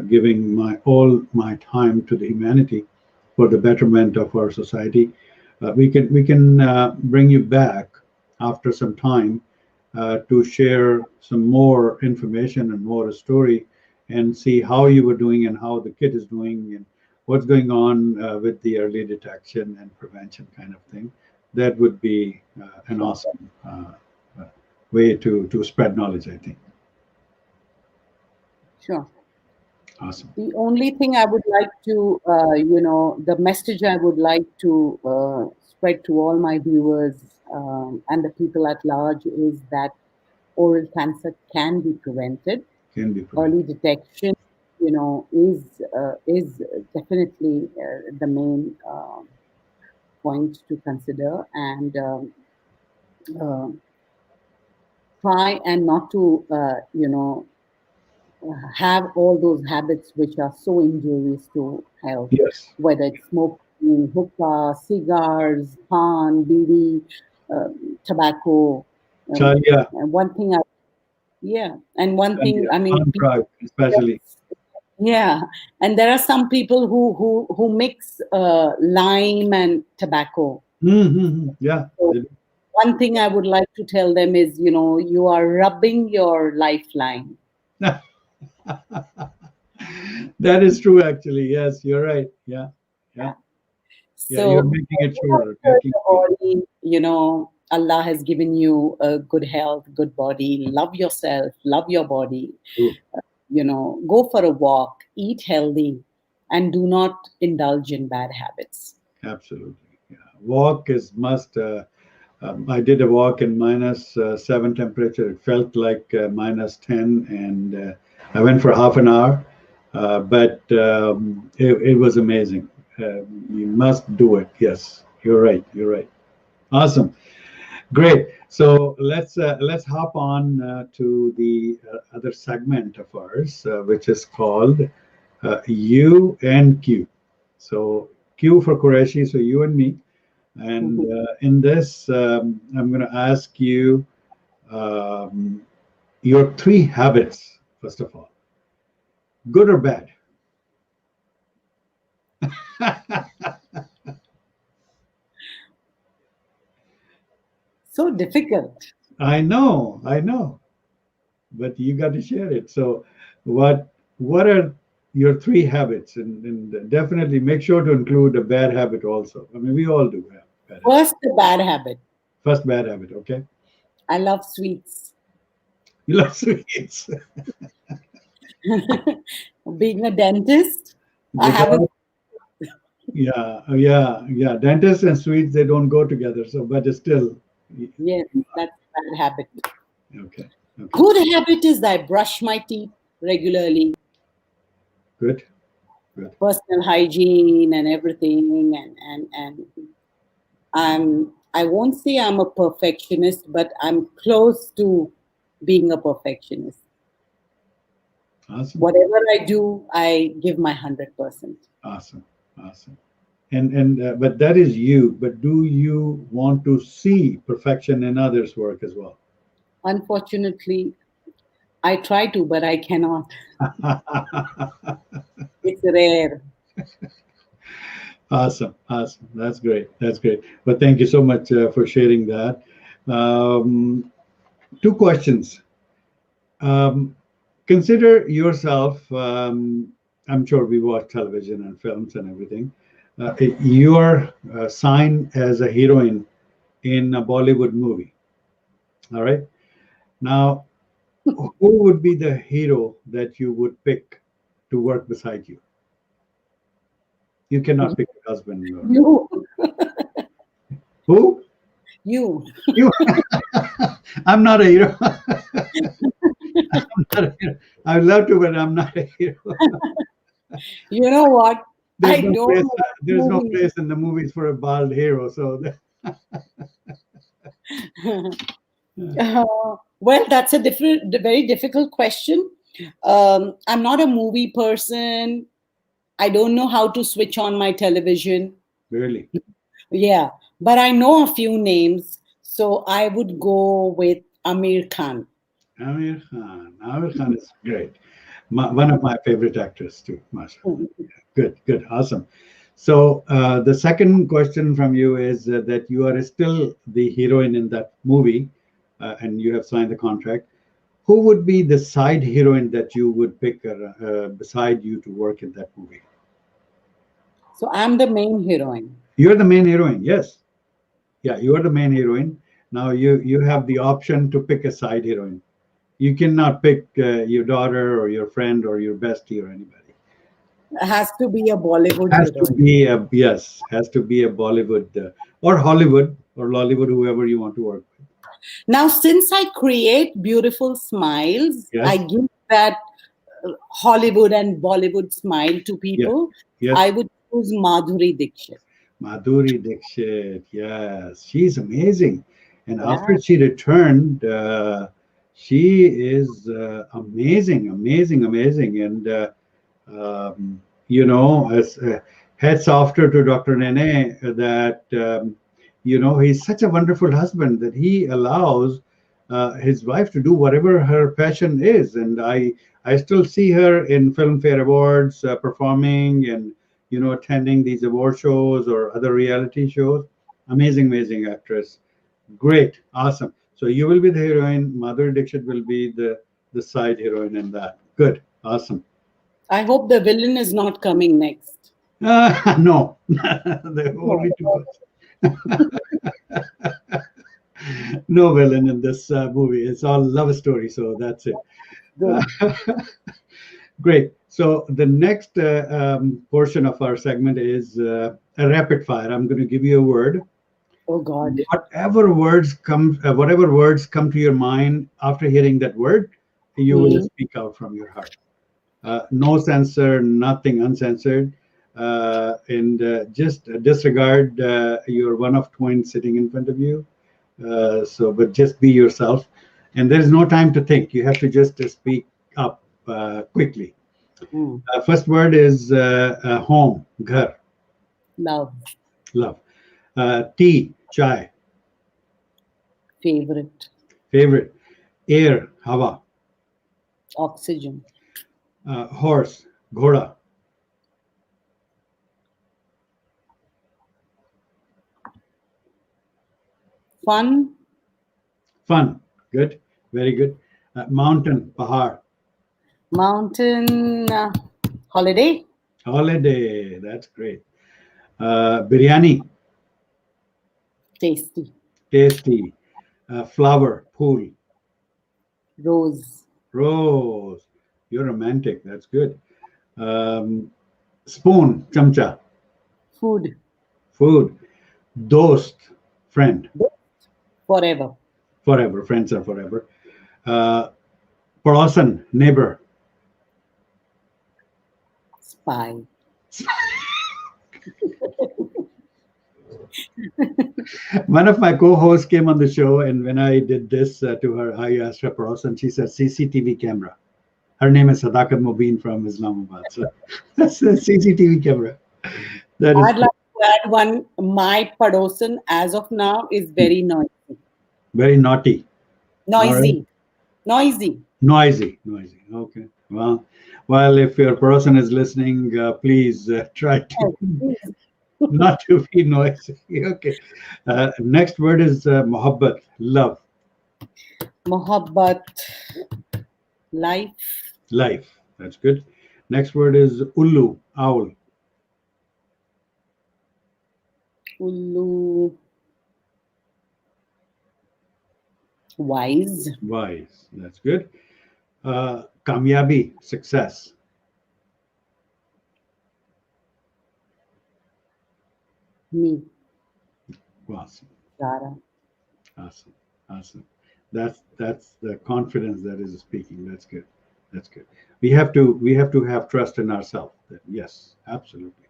giving all my time to the humanity for the betterment of our society. We can bring you back after some time to share some more information and more story and see how you were doing and how the kid is doing and what's going on with the early detection and prevention kind of thing. That would be an awesome way to spread knowledge, I think. Sure. Awesome. The only thing I would like to, the message I would like to spread to all my viewers and the people at large is that oral cancer can be prevented. Can be Early prevented. detection, is definitely the main point to consider, and uh, try and not to, have all those habits which are so injurious to health, Yes. whether it's smoking, hookah, cigars, pan, bidi, uh, tobacco. Chalia, And one thing, and one thing, chalia, I mean, palm frog, especially. yeah, and there are some people who mix lime and tobacco. Mm-hmm. Yeah. So, One thing I would like to tell them is, you are rubbing your lifeline. That is true, actually. Yes, you're right. Yeah, yeah, Yeah. yeah. You're So, making it shorter, after making your body, Allah has given you a good health, good body. Love yourself, love your body. true. Go for a walk, eat healthy, and do not indulge in bad habits. Absolutely. Yeah. Walk is must. I did a walk in -7 temperature. It felt like -10, and I went for half an hour. But it was amazing. You must do it. Yes, you're right. You're right. Awesome. Great. So let's hop on to the other segment of ours, which is called U and Q. So Q for Qureshi, so you and me. And Mhm. in this, I'm going to ask you um, your three habits, first of all, good or bad? So difficult. I know, but you got to share it. So, what are your three habits? And definitely make sure to include a bad habit also. I mean, we all do have bad habits. First, the bad habit. First, bad habit. Okay, I love sweets. you love sweets. Being a dentist, I haven't. Without, yeah, yeah. Dentists and sweets, they don't go together. So, but it's still, Yes, that's a bad habit. okay, okay, Good habit is I brush my teeth regularly, good, good. personal hygiene and everything, and I won't say I'm a perfectionist, but I'm close to being a perfectionist. Awesome, Whatever I do, I give my 100%. awesome, awesome. And but that is you. But do you want to see perfection in others' work as well? Unfortunately, I try to, but I cannot. It's rare. Awesome, awesome. That's great. That's great. But thank you so much for sharing that. Um, Two questions. Um, Consider yourself. I'm sure we watch television and films and everything. You're signed as a heroine in a Bollywood movie. All right. Now, who would be the hero that you would pick to work beside you? You cannot pick a husband. You, Who? you. You. I'm not a hero. I'm not a hero. I would love to, but I'm not a hero. You know what? There's I no don't place. watch There's no movies. place in the movies for a bald hero. So, Well, that's a very difficult question. I'm not a movie person. I don't know how to switch on my television. really, Yeah, but I know a few names. So I would go with Amir Khan. Amir Khan. Amir Khan is great. One of my favorite actors too. MashaAllah. Good, good, awesome. So the second question from you is that you are still the heroine in that movie, and you have signed the contract. Who would be the side heroine that you would pick beside you to work in that movie? So I'm the main heroine. You're the main heroine. Yes, yeah, you are the main heroine. Now you have the option to pick a side heroine. You cannot pick your daughter or your friend or your bestie or anybody. It has to be a Bollywood Has to heroine. be a yes. Has to be a Bollywood or Hollywood or Lollywood, whoever you want to work with. Now, since I create beautiful smiles, I Yes, give that Hollywood and Bollywood smile to yes, people. yes. I would choose Madhuri Dixit. Madhuri Dixit. Yes, she's amazing. And Yeah. after she returned, she is amazing, amazing, amazing. And as heads after to Dr. Nene that he's such a wonderful husband that he allows his wife to do whatever her passion is, and I still see her in Filmfare Awards performing and attending these award shows or other reality shows. Amazing, amazing actress. Great, awesome. So you will be the heroine. Madhuri Dixit will be the side heroine in that. Good, awesome. I hope the villain is not coming next. No, there are No. only two no villain in this movie. It's all love story, so that's it. Uh, Good. Great. So the next portion of our segment is a rapid fire. I'm going to give you a word. Oh God. Whatever words come to your mind after hearing that word, you will Hmm. speak out from your heart. No censor, nothing uncensored, and just disregard your one of twins sitting in front of you. But just be yourself, and there is no time to think. You have to just speak up quickly. Hmm. First word is home, ghar, Love. love. Tea, chai. Favorite. Favorite. Air, hawa. Oxygen. Horse, ghoda. Fun. Fun, good, very good. Mountain, pahar. Mountain. Holiday. Holiday, that's great. Biryani, Tasty. tasty. Flower, pool. Rose. Rose, you're romantic, that's good. Um, Spoon, chamcha. Food. Food. Dost, friend. Forever. Forever, friends are forever. Uh, Porosan, neighbor. Spy. One of my co-hosts came on the show, and when I did this to her, I asked her Porosan. She said CCTV camera. Her name is Sadakat Mubin from Islamabad. So that's a CCTV camera. That is I'd like to add one. My padosan, as of now, is very noisy. very naughty. All right. Noisy. Noisy. Noisy. Noisy. Okay. Well, if your person is listening, please try to Yes. not to be noisy. Okay. Next word is mohabbat, love, Mohabbat. Life. life. That's good. Next word is ullu, owl, Ulu. Wise. wise. That's good. Kamyabi, success. Me. Awesome. Zara. Awesome. Awesome. That's the confidence that is speaking. That's good. That's good. We have to have trust in ourselves. Yes, absolutely.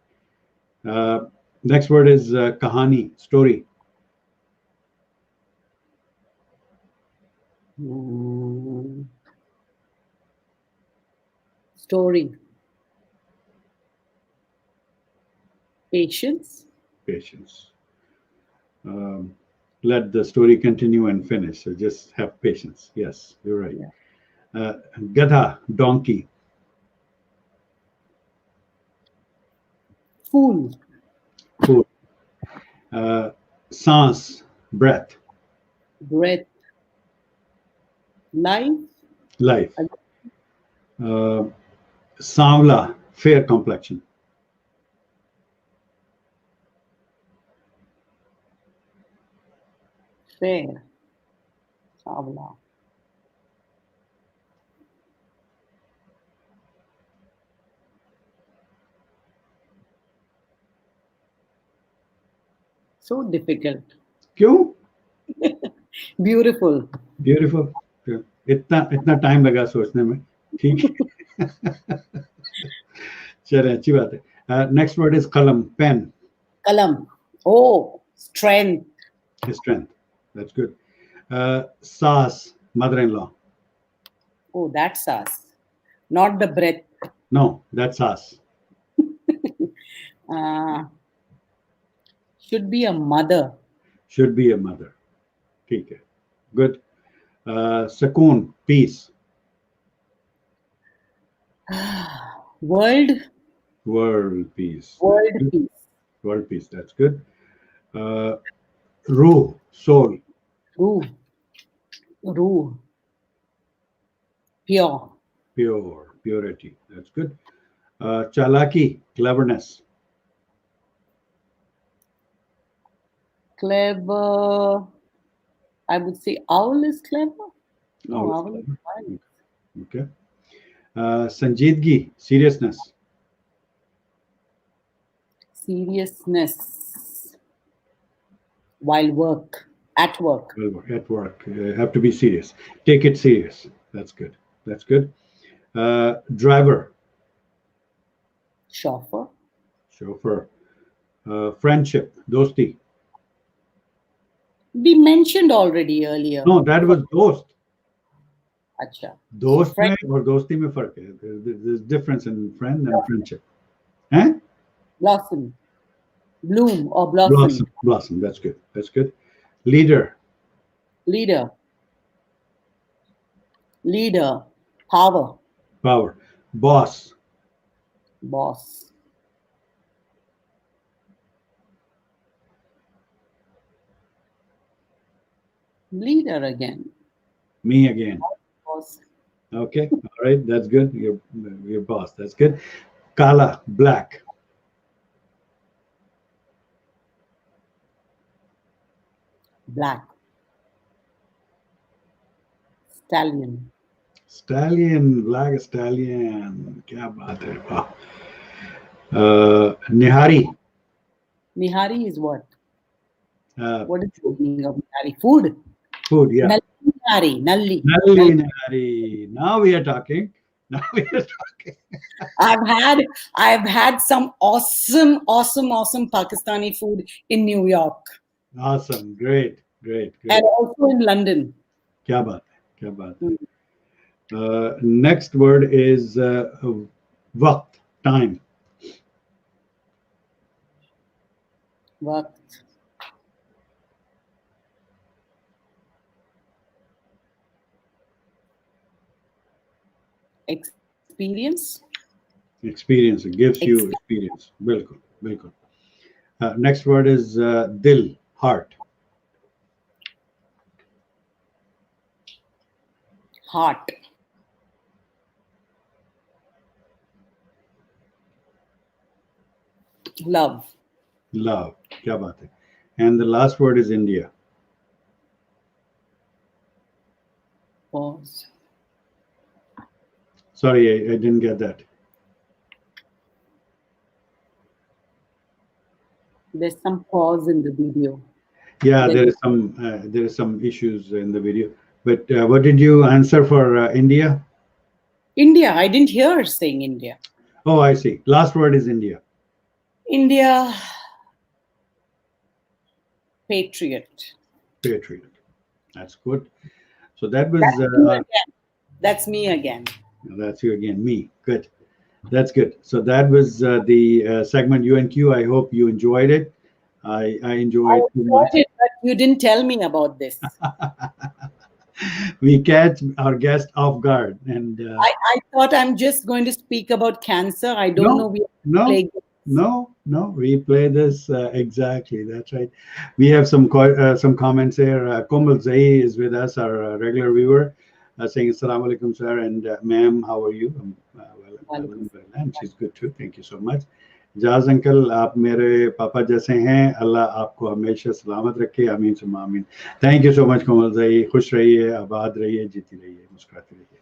Uh, Next word is kahani, story. Mm. Story. Patience. Patience. Um, Let the story continue and finish. So just have patience. Yes, you're right. Yeah. Gadha, donkey. Fool. Food. Uh, Sans, breath. Breath. Life. Life. Uh, Savla, fair complexion. Fair. Savla. So difficult. क्यों? Beautiful. Beautiful. इतना इतना time लगा सोचने में. ठीक है. चले, अच्छी बात है. Next word is kalam, pen. Kalam. Oh, strength. Strength. That's good. Sas, mother-in-law. Oh, that's us. Not the breath. No, that's sas. Uh, should be a mother. Should be a mother. ठीक है. Good. Sukoon, peace. World. World peace. That's World good. peace. World peace. That's good. Uh, Ruh, soul. Rue. Rue. Pure. Pure, purity. That's good. Chalaki, cleverness. Clever. I would say owl is clever. No, Always owl is clever. wise. Okay. Sanjeedgi, seriousness. Seriousness while at work. Well, at work, have to be serious. Take it serious. That's good. That's good. Driver, Chauffeur. chauffeur. Friendship, dosti. We mentioned already earlier. No, that was dost. Acha. So दोस्त friend, में और दोस्ती में फर्क है. There's difference in friend and friendship. Eh? blossom, bloom or blossom. Blossom, blossom. That's good. That's good. Leader, Leader, leader, power, power. Boss, boss. Leader again. me again. Boss. Okay. All right. That's good. Your boss. That's good. Kala, black. Black. Stallion. Stallion, black stallion. क्या बात है. Wow. Nihari. Nihari is what? Uh, What is the meaning of Nihari? Food. food. Yeah. Nalli Nihari. Nalli. Nalli Nihari. Now we are talking. Now we are talking. I've had some awesome Pakistani food in New York Awesome. Great. Great. Great. and also in London. क्या बात है. क्या बात है. Next word is waqt, time. Waqt. Experience. Experience. It gives you experience. बिल्कुल, बिल्कुल. Next word is dil, heart. Heart. Love. Love. क्या बात है. And the last word is India. Pause. Sorry, I didn't get that. There's some pause in the video. Yeah, Then- there is some issues in the video. But what did you answer for India? India. I didn't hear saying India. Oh, I see. Last word is India. India. Patriot. Patriot. That's good. So that was That's me again. that's you again. Me. Good. That's good. So that was the segment UNQ. I hope you enjoyed it. I enjoyed I too much. enjoyed it, but you didn't tell me about this. We catch our guest off guard, and I thought I'm just going to speak about cancer. I don't know. no. We play this exactly. That's right. We have some comments here. Komal Zai is with us, our regular viewer, saying "Assalamu alaikum, sir," and "Ma'am, how are you?" Well, and she's good too. Thank you so much. जाज uncle आप मेरे पापा जैसे हैं अल्लाह आपको हमेशा सलामत रखे आमीन सुम्मा आमीन थैंक यू सो मच कोमल भाई खुश रहिए आबाद रहिए जीती रहिए मुस्कुराते रहिए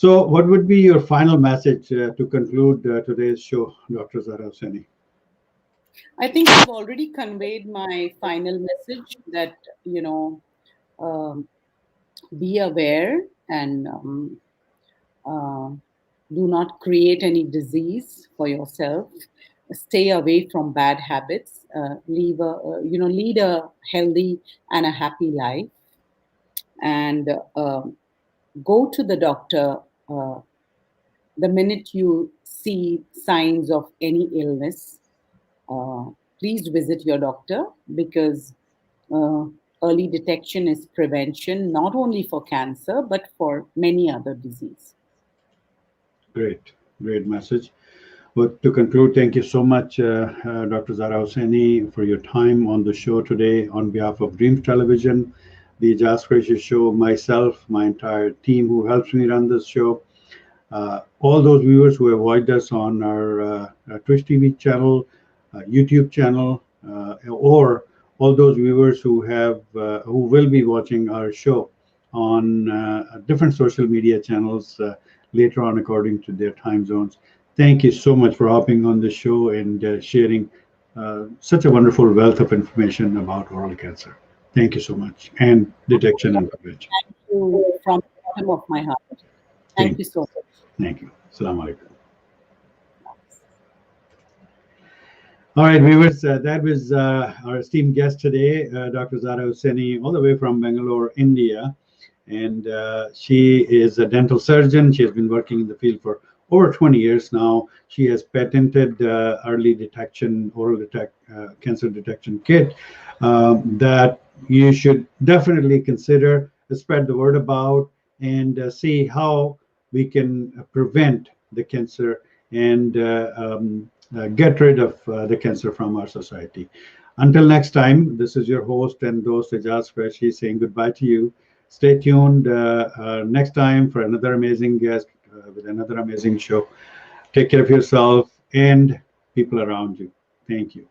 So what would be your final message to conclude today's show, Dr. Zahra Hussaini? I think I've already conveyed my final message that, be aware and do not create any disease for yourself. Stay away from bad habits. Lead a healthy and a happy life. And go to the doctor the minute you see signs of any illness. Please visit your doctor because early detection is prevention, not only for cancer, but for many other diseases. Great message. Well, to conclude, thank you so much, Dr. Zahra Hussaini, for your time on the show today on behalf of Dreams Television. the Aijaz Qureshi show, myself, my entire team who helps me run this show, all those viewers who have watched us on our Twitch TV channel, YouTube channel, or all those viewers who will be watching our show on different social media channels later on according to their time zones. Thank you so much for hopping on the show and sharing such a wonderful wealth of information about oral cancer. Thank you so much, and detection and prevention. Thank you from the bottom of my heart. Thank you so much. Thank you. Assalamu alaikum. All right, viewers, that was our esteemed guest today, Dr. Zahra Hussaini, all the way from Bangalore, India. And she is a dental surgeon. She has been working in the field for over 20 years now. She has patented early detection, cancer detection kit that you should definitely consider, spread the word about, and see how we can prevent the cancer and get rid of the cancer from our society. Until next time, this is your host and host Aijaz Qureshi saying goodbye to you. Stay tuned next time for another amazing guest with another amazing show. Take care of yourself and people around you. Thank you.